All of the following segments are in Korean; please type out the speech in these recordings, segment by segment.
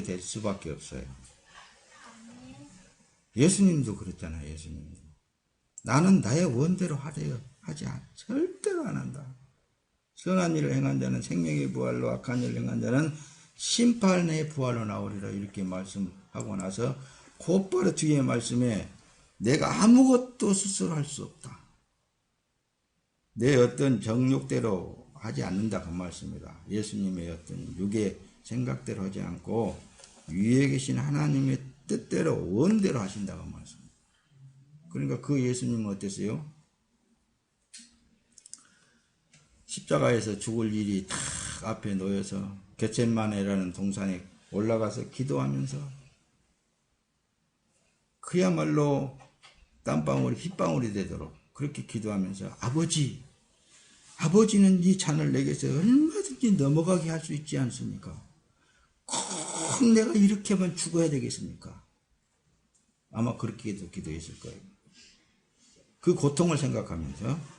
될 수밖에 없어요. 예수님도 그랬잖아요. 예수님도. 나는 나의 원대로 하래요. 절대로 안 한다. 선한 일을 행한 자는 생명의 부활로, 악한 일을 행한 자는 심판의 부활로 나오리라. 이렇게 말씀하고 나서 곧바로 뒤에 말씀에 내가 아무것도 스스로 할 수 없다. 내 어떤 정욕대로 하지 않는다. 그 말씀입니다. 예수님의 어떤 육의 생각대로 하지 않고 위에 계신 하나님의 뜻대로 원대로 하신다고 말씀입니다. 그러니까 그 예수님은 어땠어요? 십자가에서 죽을 일이 탁 앞에 놓여서 겟셋마네라는 동산에 올라가서 기도하면서 그야말로 땀방울이 핏방울이 되도록 그렇게 기도하면서 아버지는 이 잔을 내게서 얼마든지 넘어가게 할 수 있지 않습니까? 꼭 내가 이렇게만 죽어야 되겠습니까? 아마 그렇게도 기도했을 거예요. 그 고통을 생각하면서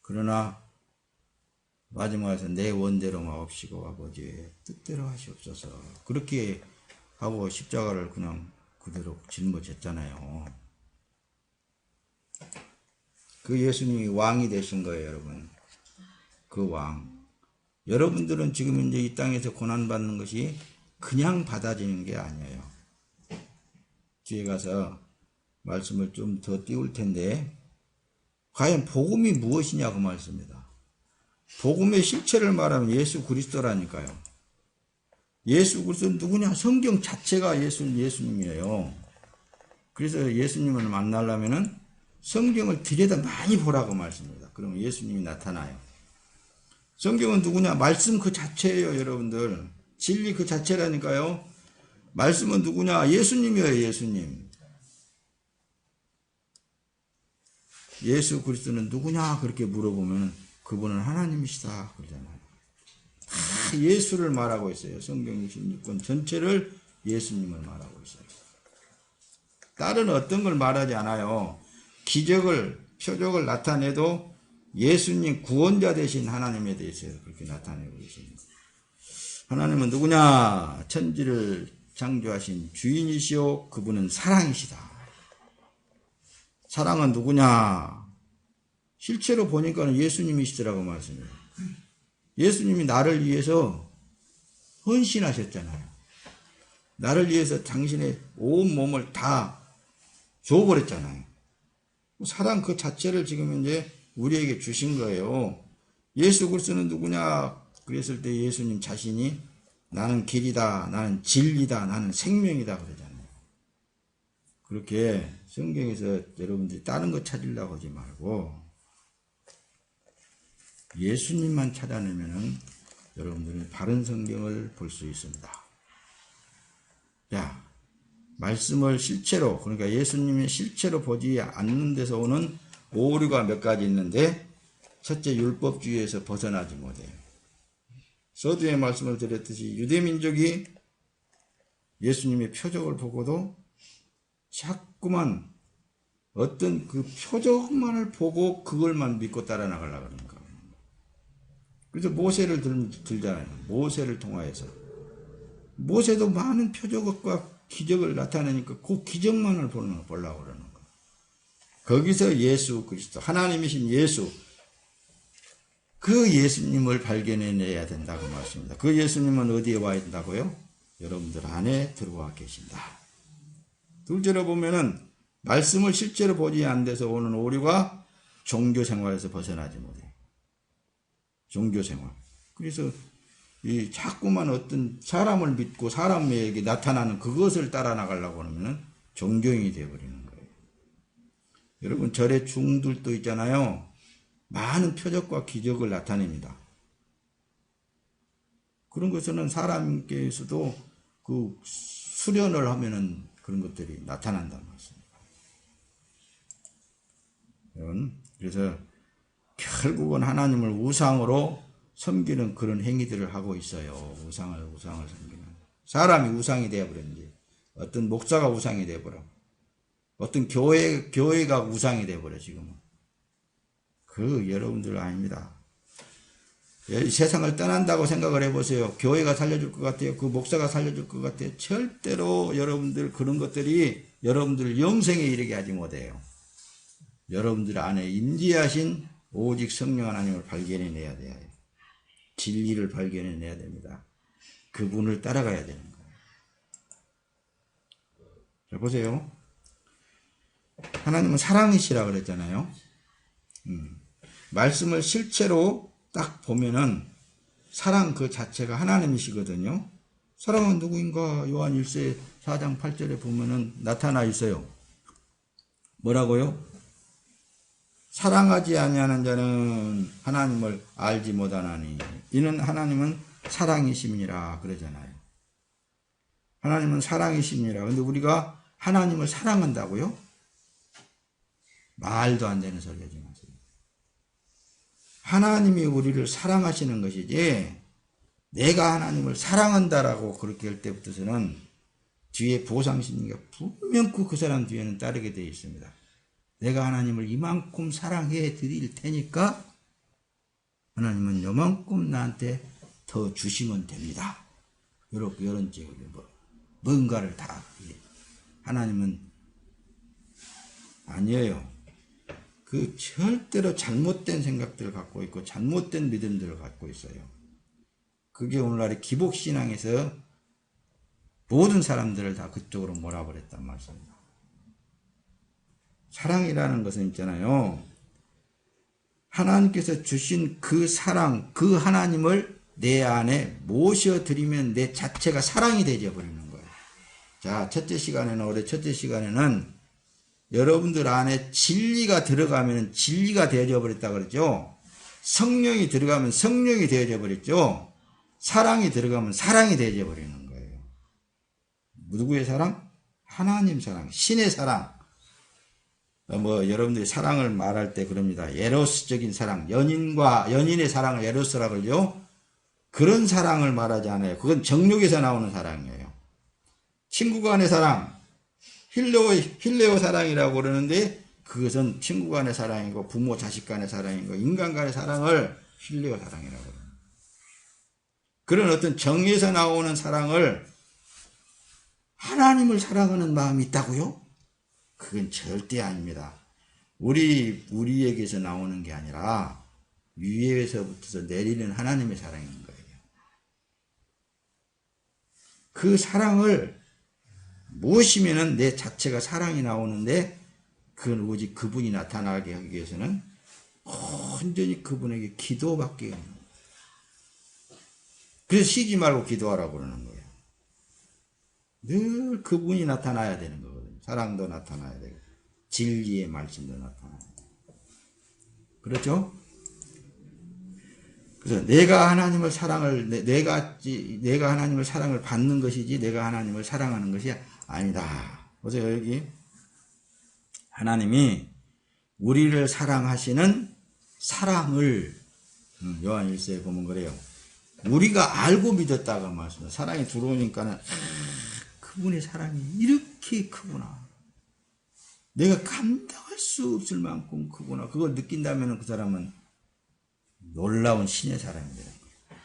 그러나 마지막에서 내 원대로 마옵시고 아버지의 뜻대로 하시옵소서. 그렇게 하고 십자가를 그냥 그대로 짊어졌잖아요. 그 예수님이 왕이 되신 거예요, 여러분. 그 왕. 여러분들은 지금 이제 이 땅에서 고난받는 것이 그냥 받아지는 게 아니에요. 뒤에 가서 말씀을 좀 더 띄울 텐데, 과연 복음이 무엇이냐 그 말씀입니다. 복음의 실체를 말하면 예수 그리스도라니까요. 예수 그리스도는 누구냐? 성경 자체가 예수님이에요. 그래서 예수님을 만나려면은 성경을 들여다 많이 보라고 말씀입니다. 그러면 예수님이 나타나요. 성경은 누구냐? 말씀 그 자체예요, 여러분들. 진리 그 자체라니까요. 말씀은 누구냐? 예수님이에요, 예수님. 예수 그리스도는 누구냐? 그렇게 물어보면 그분은 하나님이시다 그러잖아요. 다 예수를 말하고 있어요. 성경 66권 전체를 예수님을 말하고 있어요. 다른 어떤 걸 말하지 않아요. 기적을, 표적을 나타내도 예수님 구원자 되신 하나님에 대해서 그렇게 나타내고 계십니다. 하나님은 누구냐? 천지를 창조하신 주인이시오. 그분은 사랑이시다. 사랑은 누구냐? 실제로 보니까 예수님이시더라고 말씀해요. 예수님이 나를 위해서 헌신하셨잖아요. 나를 위해서 당신의 온 몸을 다 줘버렸잖아요. 사랑 그 자체를 지금 이제 우리에게 주신 거예요. 예수 그리스도는 누구냐? 그랬을 때 예수님 자신이 나는 길이다, 나는 진리다, 나는 생명이다 그러잖아요. 그렇게 성경에서 여러분들이 다른 거 찾으려고 하지 말고 예수님만 찾아내면은 여러분들은 바른 성경을 볼 수 있습니다. 자, 말씀을 실체로, 그러니까 예수님의 실체로 보지 않는 데서 오는 오류가 몇 가지 있는데, 첫째, 율법주의에서 벗어나지 못해요. 서두에 말씀을 드렸듯이 유대민족이 예수님의 표적을 보고도 자꾸만 어떤 그 표적만을 보고 그걸만 믿고 따라 나가려고 하는 거예요. 그래서 모세를 들잖아요. 모세를 통하여서. 모세도 많은 표적과 기적을 나타내니까 그 기적만을 보려고 그러는 거예요. 거기서 예수 그리스도, 하나님이신 예수, 그 예수님을 발견해내야 된다고 말씀입니다. 그 예수님은 어디에 와 있다고요? 여러분들 안에 들어와 계신다. 둘째로 보면은 말씀을 실제로 보지 않는 데서 오는 오류가 종교생활에서 벗어나지 못해요. 종교생활. 그래서 이 자꾸만 어떤 사람을 믿고 사람에게 나타나는 그것을 따라 나가려고 하면 종교인이 되어버리는 거예요. 여러분 절의 중들도 있잖아요. 많은 표적과 기적을 나타냅니다. 그런 것은 사람께서도 그 수련을 하면은 그런 것들이 나타난다는 말씀입니다. 그래서 결국은 하나님을 우상으로 섬기는 그런 행위들을 하고 있어요. 우상을 섬기는. 사람이 우상이 되어버렸는지, 어떤 목사가 우상이 되어버려. 어떤 교회가 우상이 되어버려, 지금은. 그 여러분들 아닙니다. 세상을 떠난다고 생각을 해보세요. 교회가 살려줄 것 같아요. 그 목사가 살려줄 것 같아요. 절대로 여러분들 그런 것들이 여러분들 영생에 이르게 하지 못해요. 여러분들 안에 임재하신 오직 성령 하나님을 발견해내야 돼요. 진리를 발견해내야 됩니다. 그분을 따라가야 되는 거예요. 자, 보세요. 하나님은 사랑이시라 그랬잖아요. 말씀을 실제로 딱 보면은 사랑 그 자체가 하나님이시거든요. 사랑은 누구인가? 요한 1세 4장 8절에 보면은 나타나 있어요. 뭐라고요? 사랑하지 아니하는 자는 하나님을 알지 못하나니 이는 하나님은 사랑이심이라 그러잖아요. 하나님은 사랑이심이라. 근데 우리가 하나님을 사랑한다고요? 말도 안 되는 소리 하지 마세요. 하나님이 우리를 사랑하시는 것이지 내가 하나님을 사랑한다라고 그렇게 할 때부터서는 뒤에 보상심리가 분명 그 사람 뒤에는 따르게 되어 있습니다. 내가 하나님을 이만큼 사랑해 드릴 테니까 하나님은 요만큼 나한테 더 주시면 됩니다. 이런 쪽으로 뭔가를 다 하나님은 아니에요. 그 절대로 잘못된 생각들을 갖고 있고 잘못된 믿음들을 갖고 있어요. 그게 오늘날의 기복신앙에서 모든 사람들을 다 그쪽으로 몰아버렸단 말씀입니다. 사랑이라는 것은 있잖아요. 하나님께서 주신 그 사랑, 그 하나님을 내 안에 모셔드리면 내 자체가 사랑이 되어버리는 거예요. 자, 올해 첫째 시간에는 여러분들 안에 진리가 들어가면 진리가 되어져 버렸다 그랬죠. 성령이 들어가면 성령이 되어져 버렸죠. 사랑이 들어가면 사랑이 되어져 버리는 거예요. 누구의 사랑? 하나님 사랑, 신의 사랑. 여러분들이 사랑을 말할 때 그럽니다. 에로스적인 사랑, 연인의 사랑을 에로스라 그러죠. 그런 사랑을 말하지 않아요. 그건 정욕에서 나오는 사랑이에요. 친구 간의 사랑, 힐레오 사랑이라고 그러는데 그것은 친구 간의 사랑이고 부모 자식 간의 사랑이고 인간 간의 사랑을 힐레오 사랑이라고 그래요. 그런 어떤 정에서 나오는 사랑을 하나님을 사랑하는 마음이 있다고요? 그건 절대 아닙니다. 우리에게서 나오는 게 아니라 위에서부터 내리는 하나님의 사랑인 거예요. 그 사랑을 무엇이면은 내 자체가 사랑이 나오는데 그건 오직 그분이 나타나게 하기 위해서는 온전히 그분에게 기도밖에 없는 거예요. 그래서 쉬지 말고 기도하라고 그러는 거예요. 늘 그분이 나타나야 되는 거거든요. 사랑도 나타나야 되고 진리의 말씀도 나타나야 되고 그렇죠? 그래서 내가 하나님을 사랑을 받는 것이지 내가 하나님을 사랑하는 것이 아니다. 보세요. 여기 하나님이 우리를 사랑하시는 사랑을 요한 1서에 보면 그래요. 우리가 알고 믿었다가 말씀합니다. 사랑이 들어오니까는 그분의 사랑이 이렇게 크구나. 내가 감당할 수 없을 만큼 크구나. 그걸 느낀다면 그 사람은 놀라운 신의 사람이 되는 거예요.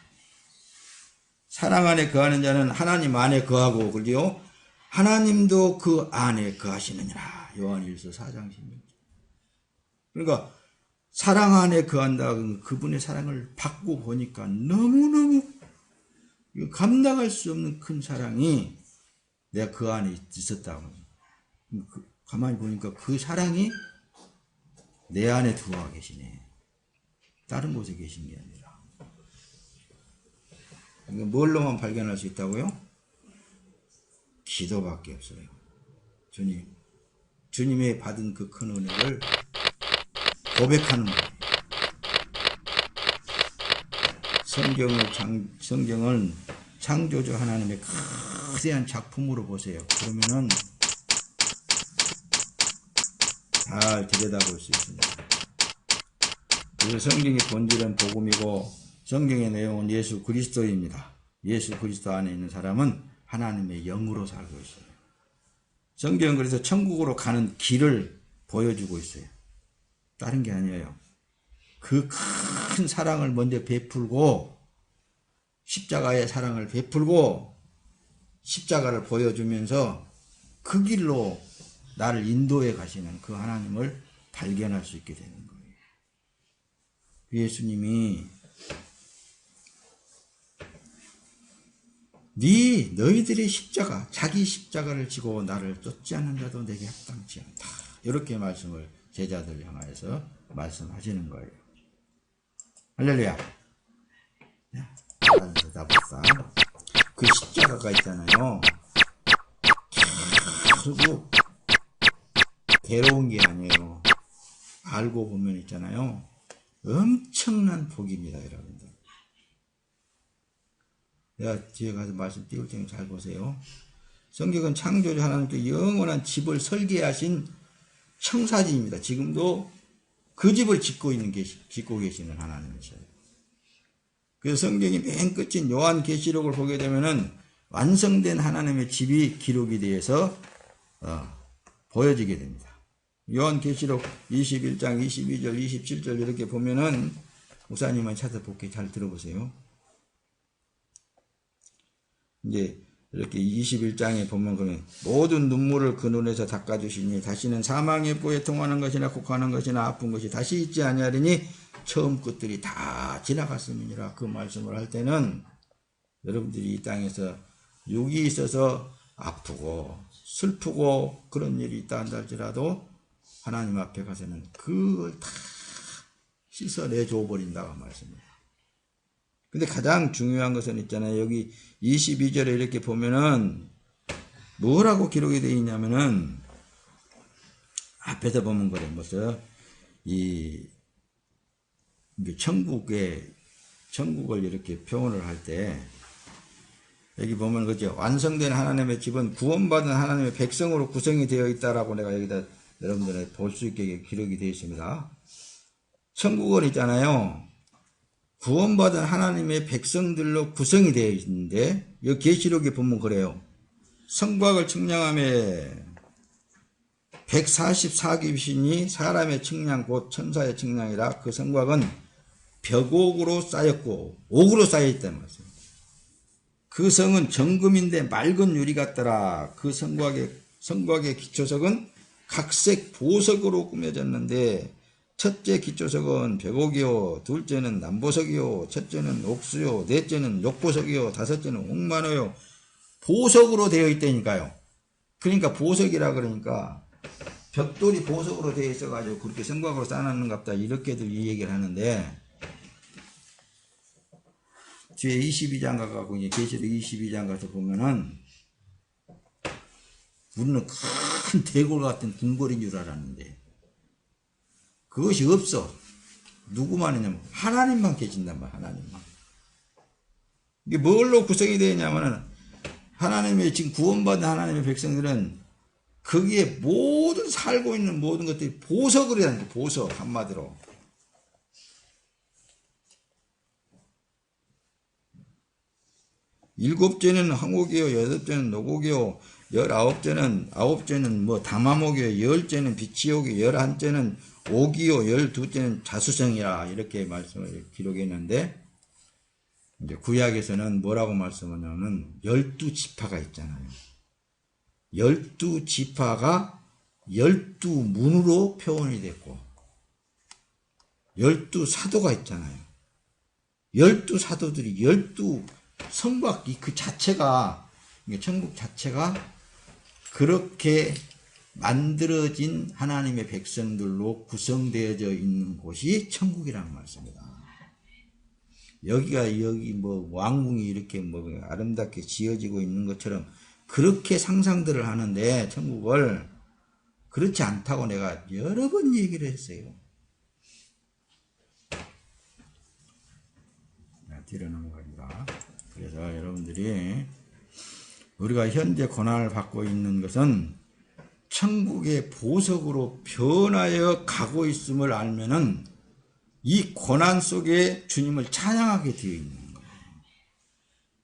사랑 안에 거하는 자는 하나님 안에 거하고 그리고 하나님도 그 안에 거하시느니라. 요한 1서 4장 16절. 그러니까 사랑 안에 거한다. 그분의 사랑을 받고 보니까 너무너무 감당할 수 없는 큰 사랑이 내가 그 안에 있었다고. 가만히 보니까 그 사랑이 내 안에 들어와 계시네. 다른 곳에 계신 게 아니라. 이거 뭘로만 발견할 수 있다고요? 기도밖에 없어요. 주님의 받은 그 큰 은혜를 고백하는 거예요. 성경은 창조주 하나님의 거대한 작품으로 보세요. 그러면은 잘 들여다볼 수 있습니다. 그래서 성경의 본질은 복음이고 성경의 내용은 예수 그리스도입니다. 예수 그리스도 안에 있는 사람은 하나님의 영으로 살고 있어요. 성경은 그래서 천국으로 가는 길을 보여주고 있어요. 다른 게 아니에요. 그 큰 큰 사랑을 먼저 베풀고 십자가의 사랑을 베풀고 십자가를 보여주면서 그 길로 나를 인도해 가시는 그 하나님을 발견할 수 있게 되는 거예요. 예수님이 너희들의 십자가, 자기 십자가를 지고 나를 쫓지 않는 자도 내게 합당치 않다. 이렇게 말씀을 제자들 향하여서 말씀하시는 거예요. 할렐루야. 대답합시다. 그 십자가가 있잖아요. 계속 괴로운 게 아니에요. 알고 보면 있잖아요. 엄청난 복입니다, 여러분들. 내가 뒤에 가서 말씀 띄울 테니 잘 보세요. 성경은 창조주 하나님께 영원한 집을 설계하신 청사진입니다. 지금도 그 집을 짓고 계시는 하나님이셔요. 그래서 성경이 맨 끝인 요한계시록을 보게 되면은 완성된 하나님의 집이 기록이 되어서 보여지게 됩니다. 요한계시록 21장 22절 27절 이렇게 보면은 목사님은 찾아볼게 잘 들어보세요. 이제 이렇게 21장에 보면 그러면 모든 눈물을 그 눈에서 닦아주시니 다시는 사망의 뽀에 통하는 것이나 곡하는 것이나 아픈 것이 다시 있지 아니하리니 처음 것들이 다 지나갔음이니라. 그 말씀을 할 때는 여러분들이 이 땅에서 육이 있어서 아프고 슬프고 그런 일이 있다 한달지라도 하나님 앞에 가서는 그걸 다 씻어내줘 버린다고 말씀입니다. 근데 가장 중요한 것은 있잖아요. 여기 22절에 이렇게 보면은 뭐라고 기록이 되어 있냐면은 앞에서 보면 그래. 벌써 천국을 이렇게 표현을 할 때 여기 보면 그죠. 완성된 하나님의 집은 구원받은 하나님의 백성으로 구성이 되어 있다라고 내가 여기다 여러분들이 볼 수 있게 기록이 되어 있습니다. 천국은 있잖아요. 구원받은 하나님의 백성들로 구성이 되어 있는데 여기 계시록에 보면 그래요. 성곽을 측량하며 144귀신이 사람의 측량 곧 천사의 측량이라. 그 성곽은 벽옥으로 쌓였고 옥으로 쌓여있다는 말씀입니다. 그 성은 정금인데 맑은 유리 같더라. 그 성곽의 기초석은 각색 보석으로 꾸며졌는데 첫째 기초석은 벽옥이요, 둘째는 남보석이요, 첫째는 옥수요, 넷째는 욕보석이요, 다섯째는 옥만호요. 보석으로 되어 있다니까요. 그러니까 보석이라 그러니까 벽돌이 보석으로 되어 있어가지고 그렇게 성곽으로 쌓아놨는갑다 이렇게들 이 얘기를 하는데 뒤에 22장 가고 이제 계시록 22장 가서 보면은 우리는 큰 대골 같은 궁궐인 줄 알았는데 그것이 없어. 누구만 있냐면 하나님만 계신단 말이야. 하나님만. 이게 뭘로 구성이 되어 있냐면은 하나님의 지금 구원받은 하나님의 백성들은 거기에 모든 살고 있는 모든 것들이 보석으로 해야 합니다. 보석 한마디로. 일곱째는 황옥이요, 여덟째는 노곡이요, 아홉째는 뭐 담화목이요, 열째는 비치옥이요, 열한째는 옥이요, 열두째는 자수성이라 이렇게 말씀을 기록했는데 이제 구약에서는 뭐라고 말씀하냐면 12지파가 있잖아요. 12지파가 12문으로 표현이 됐고 12사도가 있잖아요. 12사도들이 12성곽 그 자체가 천국 자체가 그렇게 만들어진 하나님의 백성들로 구성되어져 있는 곳이 천국이라는 말씀입니다. 여기 뭐 왕궁이 이렇게 뭐 아름답게 지어지고 있는 것처럼 그렇게 상상들을 하는데 천국을 그렇지 않다고 내가 여러 번 얘기를 했어요. 뒤로 넘어갑니다. 그래서 여러분들이 우리가 현재 고난을 받고 있는 것은 천국의 보석으로 변하여 가고 있음을 알면은 이 고난 속에 주님을 찬양하게 되어 있는 거예요.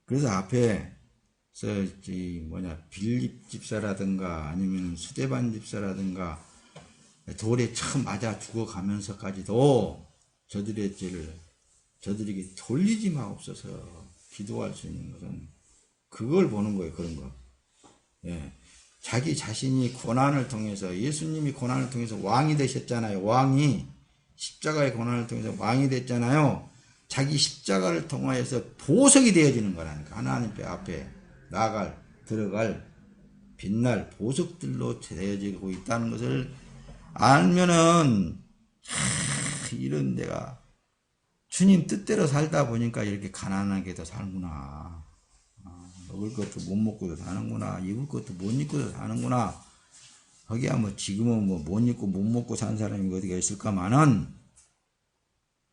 그래서 앞에 빌립 집사라든가 아니면 스데반 집사라든가 돌에 처음 맞아 죽어가면서까지도 저들의 죄를 저들에게 돌리지 마옵소서. 기도할 수 있는 것은 그걸 보는 거예요. 그런 거. 예. 자기 자신이 고난을 통해서, 예수님이 고난을 통해서 왕이 되셨잖아요. 왕이 십자가의 고난을 통해서 왕이 됐잖아요. 자기 십자가를 통하여서 보석이 되어지는 거라니까. 하나님 앞에 나아갈, 들어갈 빛날 보석들로 되어지고 있다는 것을 알면은, 이런 내가 주님 뜻대로 살다 보니까 이렇게 가난하게도 살구나. 먹을 것도 못 먹고도 사는구나. 입을 것도 못 입고도 사는구나. 거기야 뭐 지금은 뭐 못 입고 못 먹고 산 사람이 어디가 있을까마는,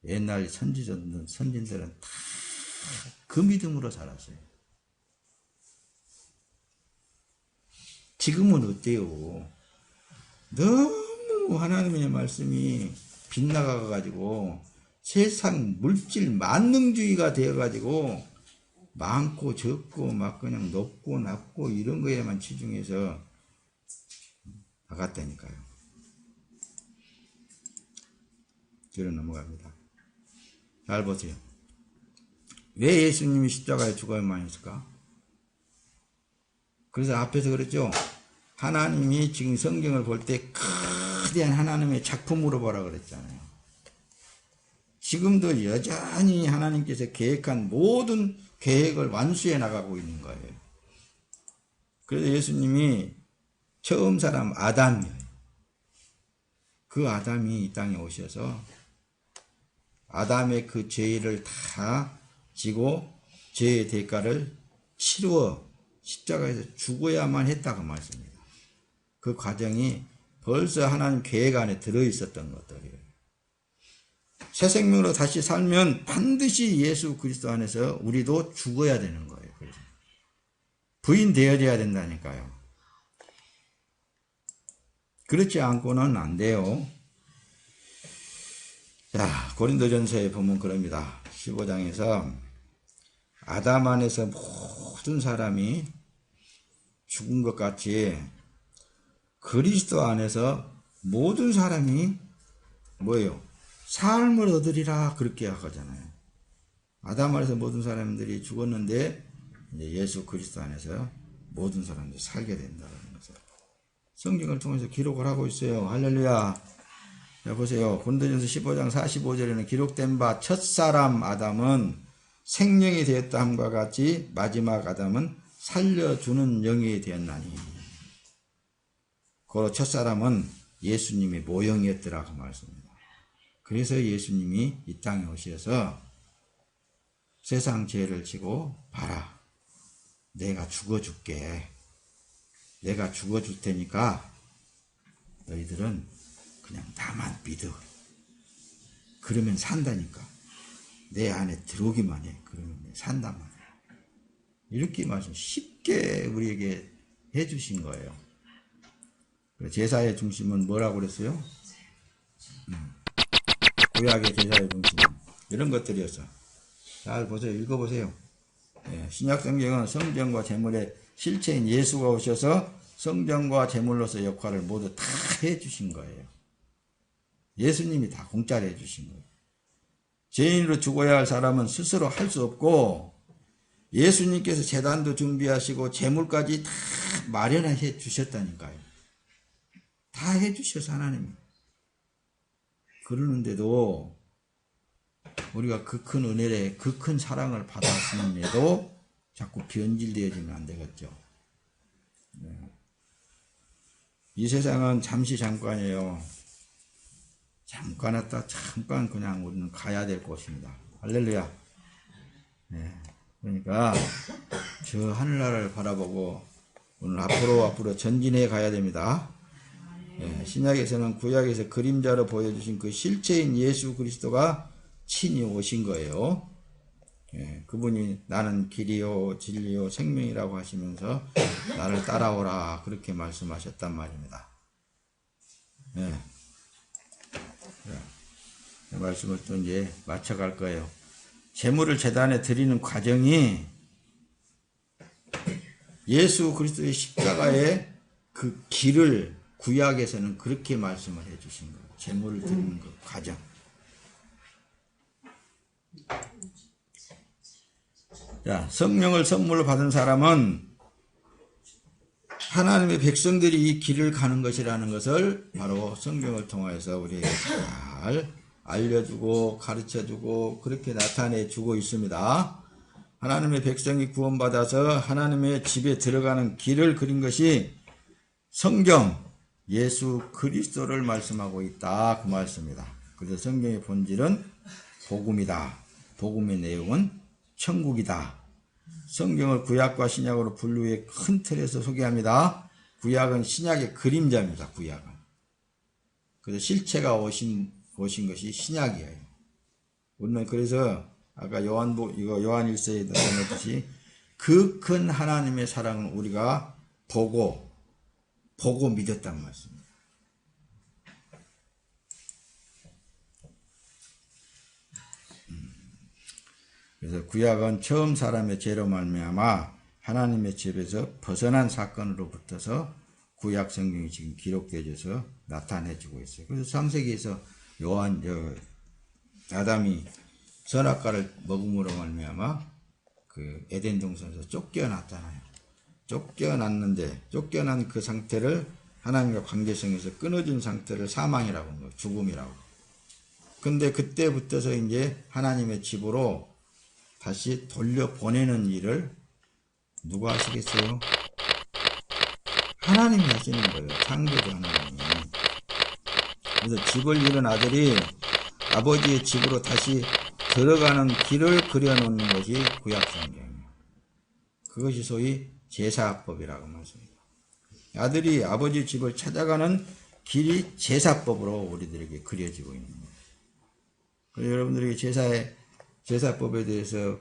옛날 선진들은 다 그 믿음으로 살았어요. 지금은 어때요? 너무 하나님의 말씀이 빗나가가지고 세상 물질 만능주의가 되어가지고 많고 적고 막 그냥 높고 낮고 이런 거에만 치중해서 나갔다니까요. 뒤로 넘어갑니다. 잘 보세요. 왜 예수님이 십자가에 죽어야만 했을까? 그래서 앞에서 그랬죠. 하나님이 지금 성경을 볼 때 거대한 하나님의 작품으로 보라 그랬잖아요. 지금도 여전히 하나님께서 계획한 모든 계획을 완수해 나가고 있는 거예요. 그래서 예수님이 처음 사람 아담이에요. 그 아담이 이 땅에 오셔서 아담의 그 죄를 다 지고 죄의 대가를 치루어 십자가에서 죽어야만 했다고 말씀입니다. 그 과정이 벌써 하나님 계획 안에 들어있었던 것들이에요. 새 생명으로 다시 살면 반드시 예수 그리스도 안에서 우리도 죽어야 되는 거예요. 그래서 부인되어져야 된다니까요. 그렇지 않고는 안 돼요. 자, 고린도전서에 보면 그럽니다. 15장에서 아담 안에서 모든 사람이 죽은 것 같이 그리스도 안에서 모든 사람이 뭐예요? 삶을 얻으리라 그렇게 하잖아요. 아담 안에서 모든 사람들이 죽었는데 이제 예수 그리스도 안에서 모든 사람들이 살게 된다는 것을 성경을 통해서 기록을 하고 있어요. 할렐루야. 자, 보세요. 고린도전서 15장 45절에는 기록된 바 첫사람 아담은 생명이 되었다 함과 같이 마지막 아담은 살려주는 영이 되었나니. 그 첫사람은 예수님의 모형이었더라고 말씀입니다. 그래서 예수님이 이 땅에 오셔서 세상 죄를 지고 봐라. 내가 죽어줄게. 내가 죽어줄 테니까 너희들은 그냥 나만 믿어. 그러면 산다니까. 내 안에 들어오기만 해. 그러면 산단 말이야. 이렇게 말씀 쉽게 우리에게 해주신 거예요. 제사의 중심은 뭐라고 그랬어요? 구약의 제사의 중심은 이런 것들이었어. 잘 보세요. 읽어보세요. 신약 성경은 성전과 제물의 실체인 예수가 오셔서 성전과 제물로서 역할을 모두 다 해주신 거예요. 예수님이 다 공짜로 해주신 거예요. 죄인으로 죽어야 할 사람은 스스로 할 수 없고 예수님께서 제단도 준비하시고 제물까지 다 마련해 주셨다니까요. 다 해주셔서 하나님이. 그러는데도 우리가 그 큰 은혜에 그 큰 사랑을 받았음에도 자꾸 변질되어지면 안 되겠죠. 이 세상은 잠시 잠깐이에요. 잠깐 왔다 잠깐 그냥 우리는 가야 될 곳입니다. 할렐루야. 그러니까 저 하늘나라를 바라보고 오늘 앞으로 전진해 가야 됩니다. 신약에서는 구약에서 그림자로 보여주신 그 실체인 예수 그리스도가 친히 오신 거예요. 그분이 나는 길이요 진리요 생명이라고 하시면서 나를 따라오라 그렇게 말씀하셨단 말입니다. 이 말씀을 또 이제 맞춰갈 거예요. 제물을 제단에 드리는 과정이 예수 그리스도의 십자가의 그 길을 구약에서는 그렇게 말씀을 해주신 거예요. 제물을 드리는 그 과정. 자, 성령을 선물로 받은 사람은 하나님의 백성들이 이 길을 가는 것이라는 것을 바로 성경을 통해서 우리에게 잘 알려주고 가르쳐주고 그렇게 나타내주고 있습니다. 하나님의 백성이 구원받아서 하나님의 집에 들어가는 길을 그린 것이 성경, 예수 그리스도를 말씀하고 있다 그 말씀입니다. 그래서 성경의 본질은 복음이다. 복음의 내용은 천국이다. 성경을 구약과 신약으로 분류해 큰 틀에서 소개합니다. 구약은 신약의 그림자입니다. 구약은. 그래서 실체가 오신 것이 신약이에요. 우리는 그래서 아까 요한 1서에 나타났듯이 그 큰 하나님의 사랑을 우리가 보고 믿었단 말씀입니다. 그래서 구약은 처음 사람의 죄로 말미암아 하나님의 집에서 벗어난 사건으로부터서 구약 성경이 지금 기록되어져서 나타내주고 있어요. 그래서 창세기에서 아담이 선악과를 먹음으로 말미암아 그 에덴 동산에서 쫓겨났잖아요. 쫓겨난 그 상태를 하나님과 관계성에서 끊어진 상태를 사망이라고 하는 거예요. 죽음이라고. 근데 그때부터서 이제 하나님의 집으로 다시 돌려보내는 일을 누가 하시겠어요? 하나님이 하시는 거예요. 창조주 하나님이. 그래서 집을 잃은 아들이 아버지의 집으로 다시 들어가는 길을 그려놓는 것이 구약성경이에요. 그것이 소위 제사법이라고 말씀합니다. 아들이 아버지 집을 찾아가는 길이 제사법으로 우리들에게 그려지고 있는 거예요. 그래서 여러분들에게 제사법에 대해서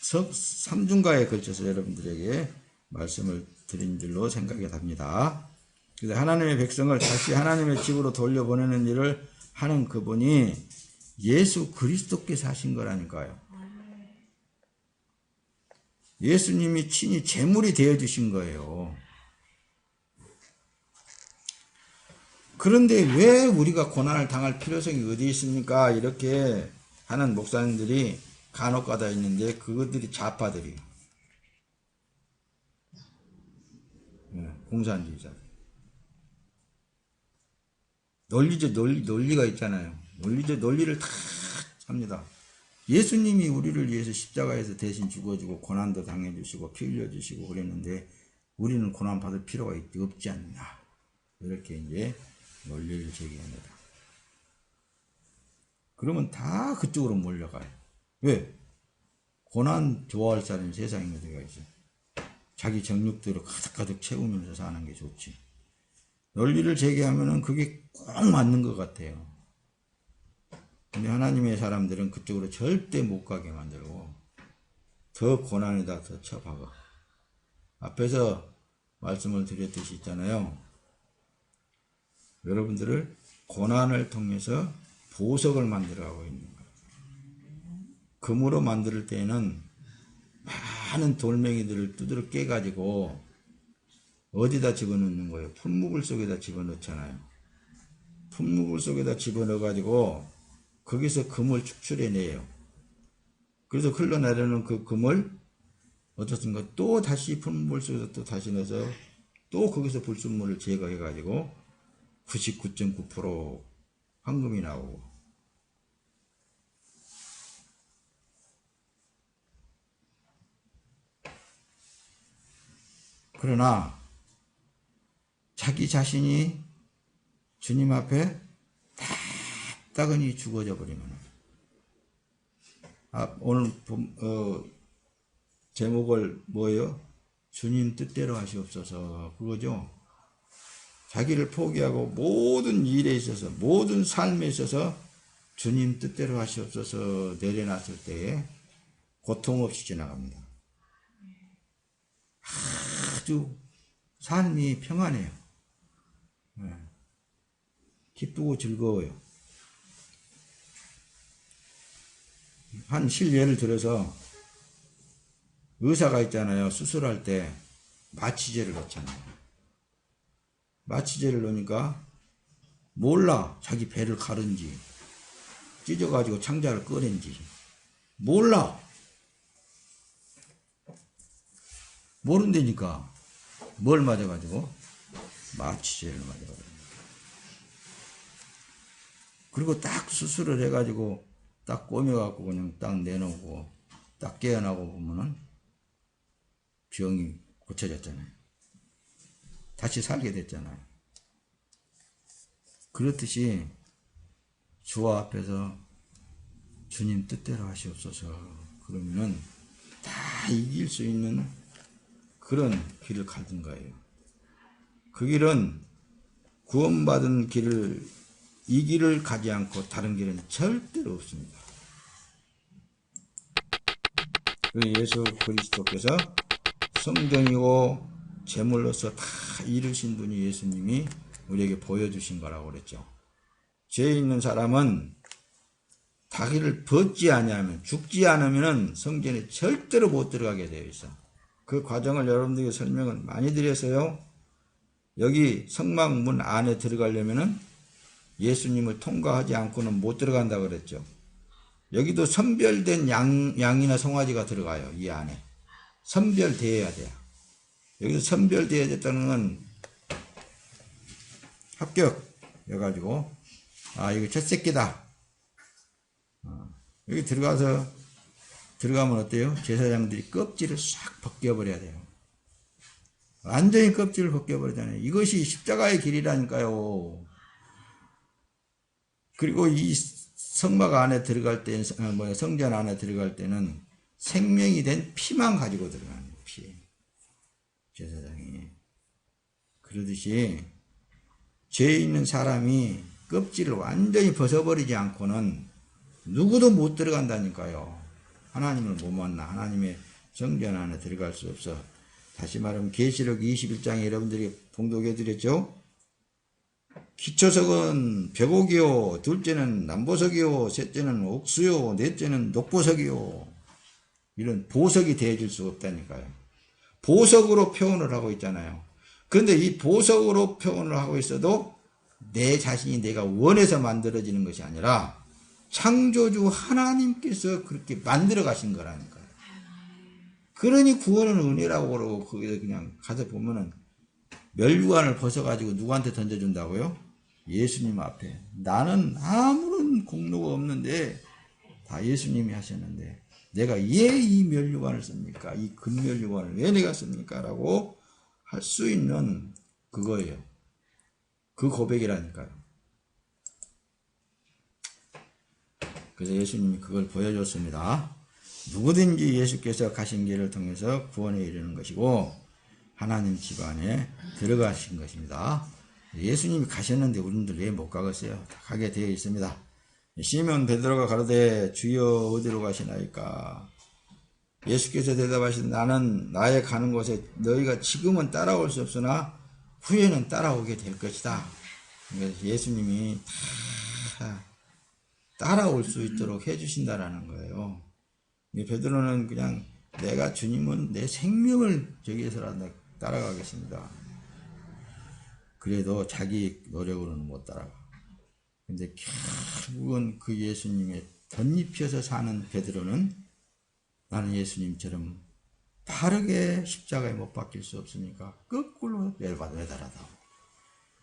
3중가에 걸쳐서 여러분들에게 말씀을 드린 줄로 생각이 답니다. 그래서 하나님의 백성을 다시 하나님의 집으로 돌려보내는 일을 하는 그분이 예수 그리스도께서 하신 거라니까요. 예수님이 친히 제물이 되어주신 거예요. 그런데 왜 우리가 고난을 당할 필요성이 어디 있습니까? 이렇게 하는 목사님들이 간혹가다 있는데 그것들이 좌파들이에요. 공산주의자. 논리가 있잖아요. 논리를 다 합니다. 예수님이 우리를 위해서 십자가에서 대신 죽어주고 고난도 당해주시고 피 흘려주시고 그랬는데 우리는 고난 받을 필요가 없지 않나. 이렇게 이제 논리를 제기합니다. 그러면 다 그쪽으로 몰려가요. 왜? 고난 좋아할 사람이 세상에 어디가 있어? 자기 정욕대로 가득가득 채우면서 사는 게 좋지. 논리를 제기하면은 그게 꼭 맞는 것 같아요. 근데 하나님의 사람들은 그쪽으로 절대 못 가게 만들고 더 고난에다 더 쳐박아. 앞에서 말씀을 드렸듯이 있잖아요. 여러분들을 고난을 통해서 보석을 만들어가고 있는 거예요. 금으로 만들 때에는 많은 돌멩이들을 두드러 깨가지고 어디다 집어넣는 거예요? 풀무불 속에다 집어넣잖아요. 풀무불 속에다 집어넣어가지고 거기서 금을 축출해내요. 그래서 흘러내려는 그 금을 어떻습니까? 또 다시 풀무불 속에서 또 다시 넣어서 또 거기서 불순물을 제거해가지고 99.9% 황금이 나오고. 그러나 자기 자신이 주님 앞에 따끈히 죽어져 버리면 오늘 제목을 뭐예요? 주님 뜻대로 하시옵소서. 그거죠. 자기를 포기하고 모든 일에 있어서 모든 삶에 있어서 주님 뜻대로 하시옵소서 내려놨을 때에 고통 없이 지나갑니다. 아주 삶이 평안해요. 기쁘고 즐거워요. 한 실예를 들어서 의사가 있잖아요. 수술할 때 마취제를 넣잖아요. 마취제를 넣으니까 몰라 자기 배를 가른지 찢어가지고 창자를 꺼낸지. 몰라. 모른다니까. 뭘 맞아가지고? 마취제를 맞아가지고. 그리고 딱 수술을 해가지고 딱 꼬매갖고 그냥 딱 내놓고 딱 깨어나고 보면은 병이 고쳐졌잖아요. 다시 살게 됐잖아요. 그렇듯이 주 앞에서 주님 뜻대로 하시옵소서 그러면은 다 이길 수 있는 그런 길을 가진 거예요. 그 길은 구원받은 길을, 이 길을 가지 않고 다른 길은 절대로 없습니다. 예수 그리스도께서 성전이고 제물로서 다 이루신 분이 예수님이 우리에게 보여주신 거라고 그랬죠. 죄 있는 사람은 자기를 벗지 아니하면, 죽지 않으면 성전에 절대로 못 들어가게 되어 있어. 그 과정을 여러분들에게 설명을 많이 드렸어요. 여기 성막문 안에 들어가려면은 예수님을 통과하지 않고는 못 들어간다 그랬죠. 여기도 선별된 양이나 송아지가 들어가요. 이 안에 선별되어야 돼요. 여기서 선별되어야 됐다는 건 합격해가지고 이거 첫 새끼다. 여기 들어가면 어때요? 제사장들이 껍질을 싹 벗겨버려야 돼요. 완전히 껍질을 벗겨버리잖아요. 이것이 십자가의 길이라니까요. 그리고 이 성막 안에 들어갈 때는, 성전 안에 들어갈 때는 생명이 된 피만 가지고 들어가는 피. 제사장이. 그러듯이 죄 있는 사람이 껍질을 완전히 벗어버리지 않고는 누구도 못 들어간다니까요. 하나님을 못 만나. 하나님의 성전 안에 들어갈 수 없어. 다시 말하면 계시록 21장에 여러분들이 봉독해 드렸죠. 기초석은 벽옥이요, 둘째는 남보석이요, 셋째는 옥수요, 넷째는 녹보석이요. 이런 보석이 되어줄 수 없다니까요. 보석으로 표현을 하고 있잖아요. 그런데 이 보석으로 표현을 하고 있어도 내 자신이 내가 원해서 만들어지는 것이 아니라 창조주 하나님께서 그렇게 만들어 가신 거라니까요. 그러니 구원은 은혜라고 그러고, 거기서 그냥 가서 보면은 멸류관을 벗어가지고 누구한테 던져준다고요? 예수님 앞에. 나는 아무런 공로가 없는데 다 예수님이 하셨는데 내가 왜 이 멸류관을 씁니까? 이 금멸류관을 왜 내가 씁니까? 라고 할 수 있는 그거예요. 그 고백이라니까요. 그래서 예수님이 그걸 보여줬습니다. 누구든지 예수께서 가신 길을 통해서 구원에 이르는 것이고 하나님 집안에 들어가신 것입니다. 예수님이 가셨는데 우리들 왜 못 가겠어요? 다 가게 되어 있습니다. 시몬 베드로가 가로되 주여 어디로 가시나이까? 예수께서 대답하신 나는 나의 가는 곳에 너희가 지금은 따라올 수 없으나 후에는 따라오게 될 것이다. 그래서 예수님이 다 따라올 수 있도록 해주신다라는 거예요. 베드로는 그냥 내가 주님은 내 생명을 저기에서라도 따라가겠습니다. 그래도 자기 노력으로는 못 따라가. 근데 결국은 그 예수님의 덧입혀서 사는 베드로는 나는 예수님처럼 바르게 십자가에 못 박힐 수 없으니까 거꾸로 매달아다.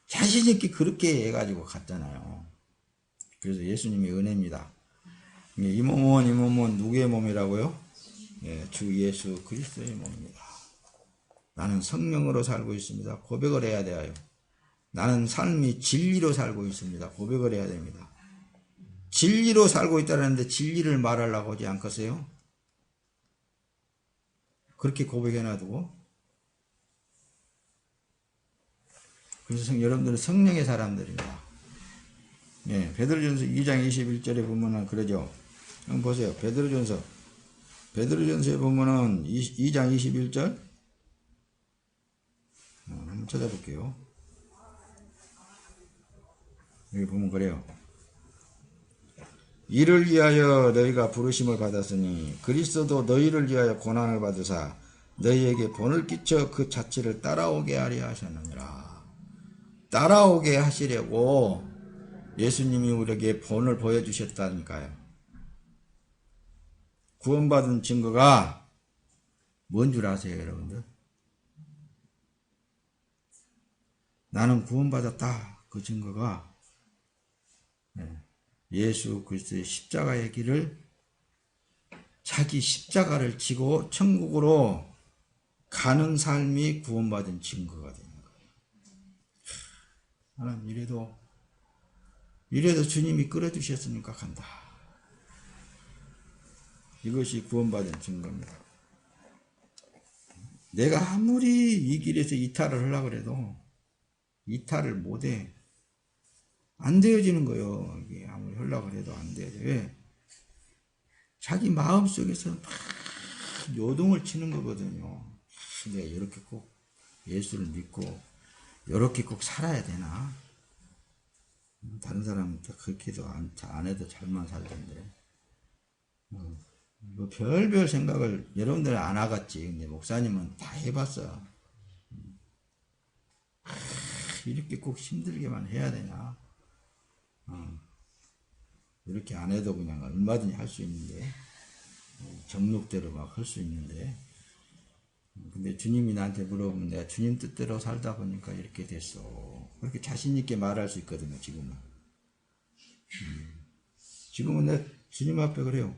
자신있게 그렇게 해가지고 갔잖아요. 그래서 예수님의 은혜입니다. 이 몸은 누구의 몸이라고요? 주 예수 그리스도의 몸입니다. 나는 성령으로 살고 있습니다. 고백을 해야 돼요. 나는 삶이 진리로 살고 있습니다. 고백을 해야 됩니다. 진리로 살고 있다는데 진리를 말하려고 하지 않겠어요? 그렇게 고백해 놔두고. 그래서 여러분들은 성령의 사람들입니다. 베드로전서 2장 21절에 보면은 그러죠. 한번 보세요. 베드로전서에 보면은 2장 21절 한번 찾아볼게요. 여기 보면 그래요. 이를 위하여 너희가 부르심을 받았으니 그리스도도 너희를 위하여 고난을 받으사 너희에게 본을 끼쳐 그 자취를 따라오게 하려 하셨느니라. 따라오게 하시려고 예수님이 우리에게 본을 보여주셨다니까요. 구원받은 증거가 뭔 줄 아세요, 여러분들? 나는 구원받았다. 그 증거가 예수 그리스도의 십자가의 길을 자기 십자가를 지고 천국으로 가는 삶이 구원받은 증거가 되는 거예요. 나는 이래도 주님이 끌어주셨으니까 간다. 이것이 구원받은 증거입니다. 내가 아무리 이 길에서 이탈을 하려고 해도 이탈을 못해. 안 되어지는 거예요. 이게 아무리 하려고 해도 안 되어져. 왜? 자기 마음속에서 막 요동을 치는 거거든요. 내가 이렇게 꼭 예수를 믿고 이렇게 꼭 살아야 되나? 다른 사람은 그렇게도 안 해도 잘만 살던데. 뭐 별별 생각을 여러분들은 안 하겠지. 근데 목사님은 다 해봤어. 이렇게 꼭 힘들게만 해야 되냐? 이렇게 안 해도 그냥 얼마든지 할 수 있는데, 정욕대로 막 할 수 있는데, 근데 주님이 나한테 물어보면 내가 주님 뜻대로 살다 보니까 이렇게 됐어. 그렇게 자신있게 말할 수 있거든요, 지금은. 지금은 내가 주님 앞에 그래요.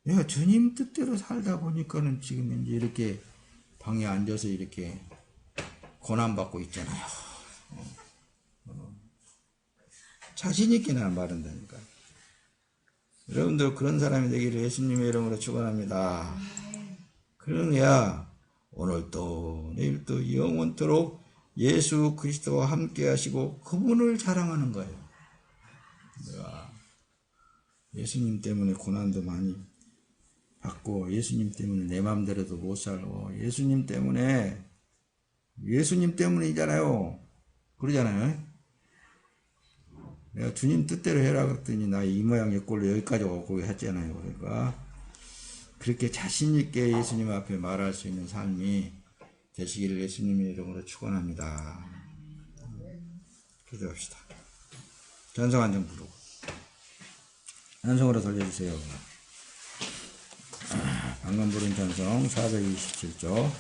내가 주님 뜻대로 살다 보니까는 지금 이제 이렇게 방에 앉아서 이렇게 고난받고 있잖아요. 자신있게 나는 말한다니까. 여러분들 그런 사람이 되기를 예수님의 이름으로 축원합니다. 그러냐 오늘도 내일도 영원토록 예수 그리스도와 함께 하시고 그분을 자랑하는 거예요. 내가 예수님 때문에 고난도 많이 받고 예수님 때문에 내 마음대로도 못 살고 예수님 때문이잖아요. 그러잖아요. 내가 주님 뜻대로 해라 그랬더니 나 이 모양 이 꼴로 여기까지 오고 했잖아요. 그러니까 그렇게 자신있게 예수님 앞에 말할 수 있는 삶이 되시기를 예수님의 이름으로 축원합니다. 기도합시다. 찬송 한 장 부르고 찬송으로 돌려주세요. 방금 부른 찬송 427조